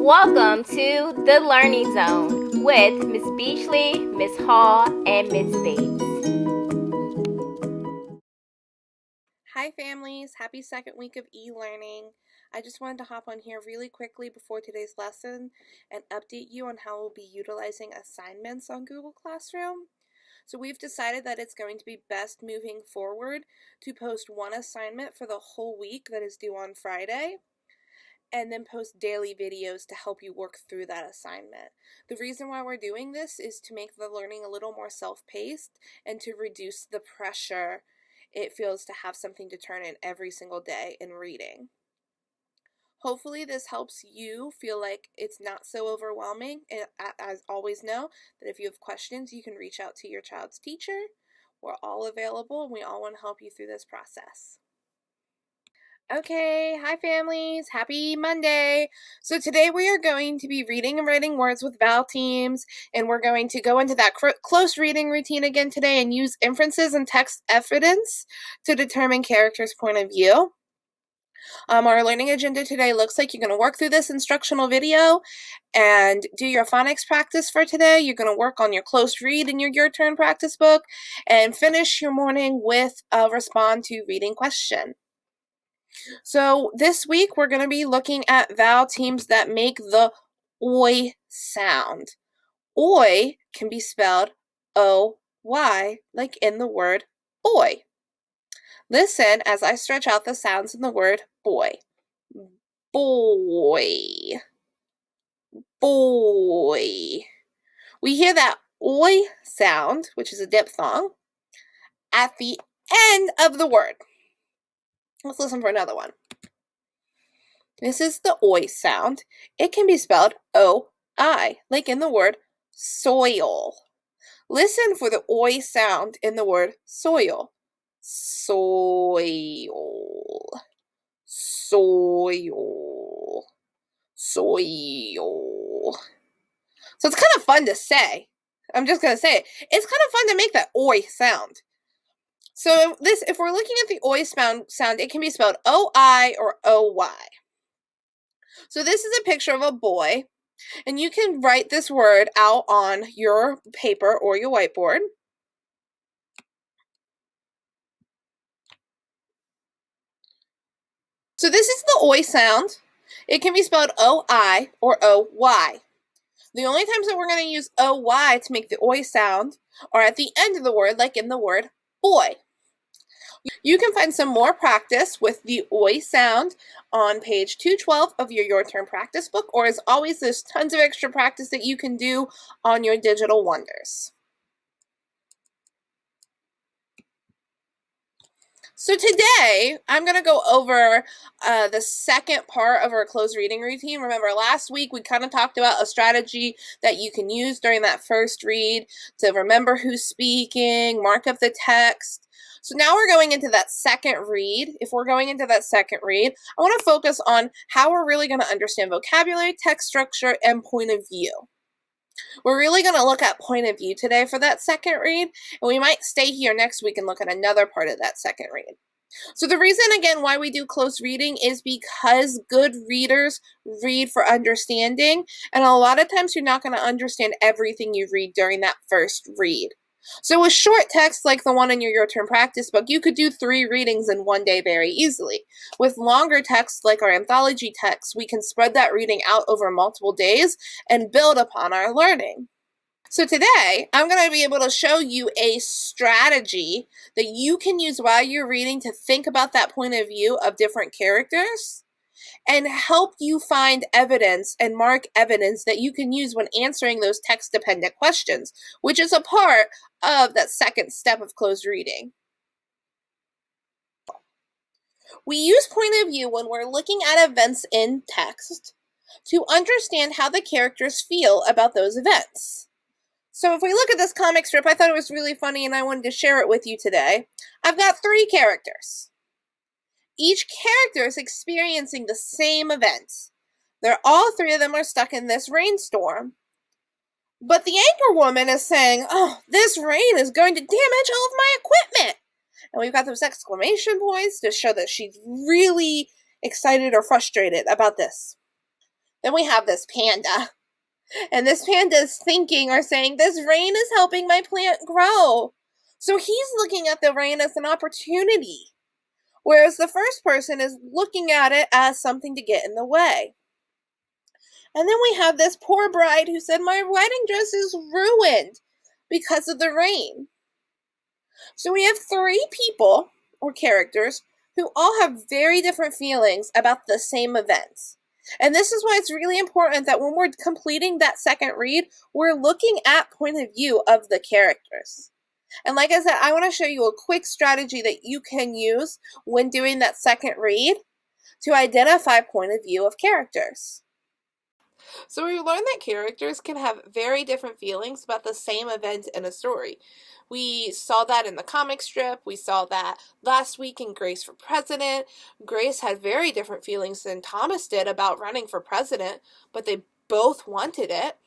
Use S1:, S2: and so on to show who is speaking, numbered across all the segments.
S1: Welcome to the Learning Zone with Miss Beachley, Miss Hall, and Miss Bates.
S2: Hi families, happy second week of e-learning. I just wanted to hop on here really quickly before today's lesson and update you on how we'll be utilizing assignments on Google Classroom. So we've decided that it's going to be best moving forward to post one assignment for the whole week that is due on Friday, and then post daily videos to help you work through that assignment. The reason why we're doing this is to make the learning a little more self-paced and to reduce the pressure it feels to have something to turn in every single day in reading. Hopefully this helps you feel like it's not so overwhelming, and as always know that if you have questions you can reach out to your child's teacher. We're all available and we all want to help you through this process. Okay, hi families, happy Monday. So today we are going to be reading and writing words with vowel teams, and we're going to go into that close reading routine again today and use inferences and text evidence to determine characters' point of view. Our learning agenda today looks like you're going to work through this instructional video and do your phonics practice for today. You're going to work on your close read in your turn practice book and finish your morning with a respond to reading question. So this week we're going to be looking at vowel teams that make the oi sound. Oi can be spelled O-Y, like in the word boy. Listen as I stretch out the sounds in the word boy. Boy. Boy. We hear that oi sound, which is a diphthong, at the end of the word. Let's listen for another one. This is the oi sound. It can be spelled O-I, like in the word soil. Listen for the oi sound in the word soil. Soil. Soil. Soil. So it's kind of fun to say. I'm just going to say it. It's kind of fun to make that oi sound. So if we're looking at the oi sound, it can be spelled O-I or O-Y. So this is a picture of a boy, and you can write this word out on your paper or your whiteboard. So this is the oi sound. It can be spelled O-I or O-Y. The only times that we're going to use O-Y to make the oi sound are at the end of the word, like in the word boy. You can find some more practice with the oi sound on page 212 of your turn practice book, or as always, there's tons of extra practice that you can do on your digital wonders. So today, I'm going to go over the second part of our closed reading routine. Remember, last week we kind of talked about a strategy that you can use during that first read to remember who's speaking, mark up the text. So now we're going into that second read. If we're going into that second read, I want to focus on how we're really going to understand vocabulary, text structure, and point of view. We're really going to look at point of view today for that second read, and we might stay here next week and look at another part of that second read. So the reason, again, why we do close reading is because good readers read for understanding, and a lot of times you're not going to understand everything you read during that first read. So with short text like the one in your turn practice book, you could do 3 readings in one day very easily. With longer text like our anthology text, we can spread that reading out over multiple days and build upon our learning. So today, I'm going to be able to show you a strategy that you can use while you're reading to think about that point of view of different characters and help you find evidence and mark evidence that you can use when answering those text-dependent questions, which is a part of that second step of closed reading. We use point of view when we're looking at events in text to understand how the characters feel about those events. So if we look at this comic strip, I thought it was really funny and I wanted to share it with you today. I've got 3 characters. Each character is experiencing the same event. All 3 of them are stuck in this rainstorm. But the anchor woman is saying, oh, this rain is going to damage all of my equipment. And we've got those exclamation points to show that she's really excited or frustrated about this. Then we have this panda. And this panda is thinking or saying, this rain is helping my plant grow. So he's looking at the rain as an opportunity, whereas the first person is looking at it as something to get in the way. And then we have this poor bride who said, my wedding dress is ruined because of the rain. So we have three people or characters who all have very different feelings about the same events. And this is why it's really important that when we're completing that second read, we're looking at point of view of the characters. And like I said, I want to show you a quick strategy that you can use when doing that second read to identify point of view of characters. So we learned that characters can have very different feelings about the same event in a story. We saw that in the comic strip. We saw that last week in Grace for President. Grace had very different feelings than Thomas did about running for president, but they both wanted it.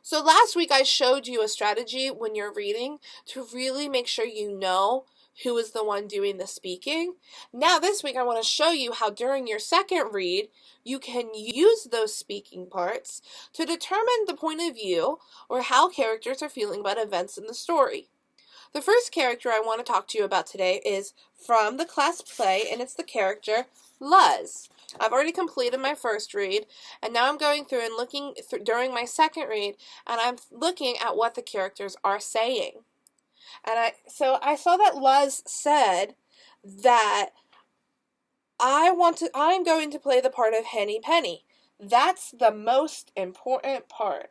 S2: So last week I showed you a strategy when you're reading to really make sure you know who is the one doing the speaking. Now this week I want to show you how during your second read you can use those speaking parts to determine the point of view or how characters are feeling about events in the story. The first character I want to talk to you about today is from the class play, and it's the character Luz. I've already completed my first read, and now I'm going through and looking during my second read, and I'm looking at what the characters are saying. And so I saw that Luz said that I'm going to play the part of Henny Penny. That's the most important part.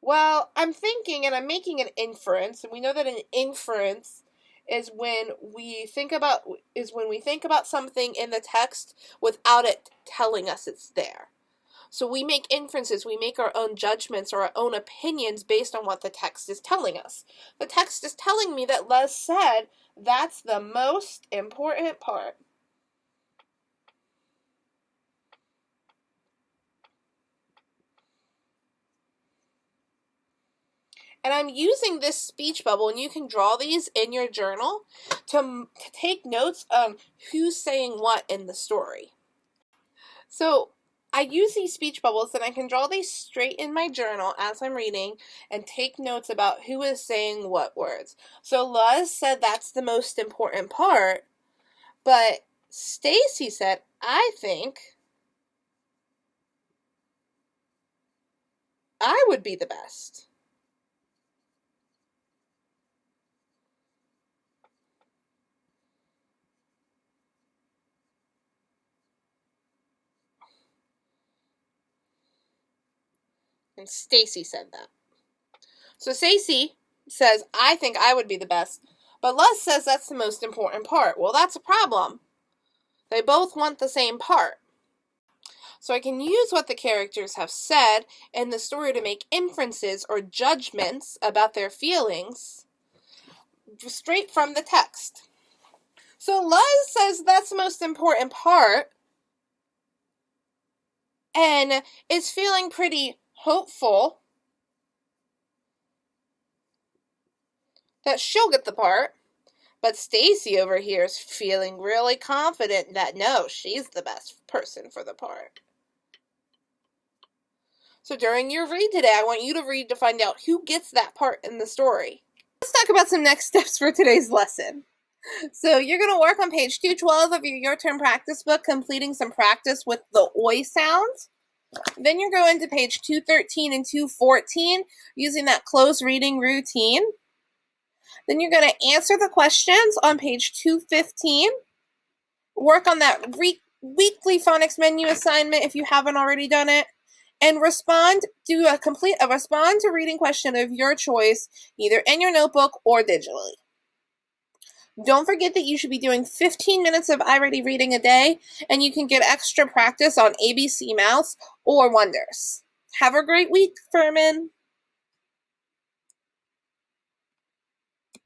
S2: Well, I'm thinking and I'm making an inference, and we know that an inference is when we think about something in the text without it telling us it's there. So we make inferences, we make our own judgments or our own opinions based on what the text is telling us. The text is telling me that Les said that's the most important part. And I'm using this speech bubble, and you can draw these in your journal to take notes on who's saying what in the story. So I use these speech bubbles, and I can draw these straight in my journal as I'm reading and take notes about who is saying what words. So Luz said that's the most important part, but Stacy said, I think I would be the best. And Stacy said that. So Stacy says, I think I would be the best. But Luz says that's the most important part. Well, that's a problem. They both want the same part. So I can use what the characters have said in the story to make inferences or judgments about their feelings straight from the text. So Luz says that's the most important part and is feeling pretty hopeful that she'll get the part. But Stacy over here is feeling really confident that no, she's the best person for the part. So during your read today, I want you to read to find out who gets that part in the story. Let's talk about some next steps for today's lesson. So you're going to work on page 212 of your Turn practice book, completing some practice with the oi sounds. Then you're going to page 213 and 214 using that close reading routine. Then you're going to answer the questions on page 215. Work on that weekly phonics menu assignment if you haven't already done it. And do a respond to reading question of your choice, either in your notebook or digitally. Don't forget that you should be doing 15 minutes of iReady reading a day, and you can get extra practice on ABC Mouse or Wonders. Have a great week, Furman.